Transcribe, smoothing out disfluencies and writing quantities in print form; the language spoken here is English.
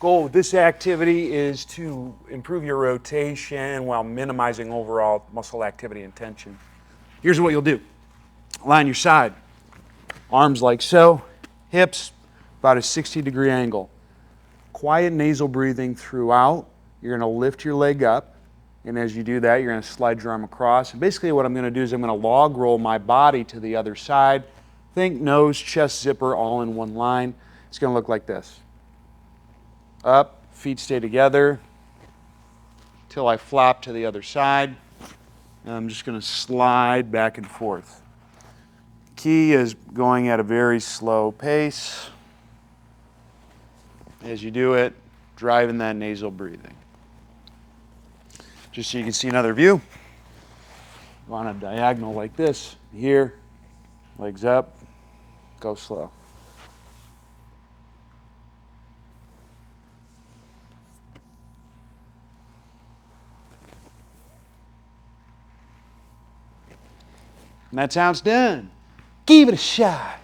goal of this activity is to improve your rotation while minimizing overall muscle activity and tension. Here's what you'll do. Line your side. Arms like so. Hips about a 60-degree angle. Quiet nasal breathing throughout. You're going to lift your leg up. And as you do that, you're going to slide your arm across. And basically what I'm going to do is I'm going to log roll my body to the other side. Think nose, chest, zipper all in one line. It's going to look like this. Up, feet stay together till I flop to the other side. And I'm just going to slide back and forth. Key is going at a very slow pace. As you do it, driving that nasal breathing. Just so you can see another view. Go on a diagonal like this. Here, legs up, go slow. And that's how it's done. Give it a shot.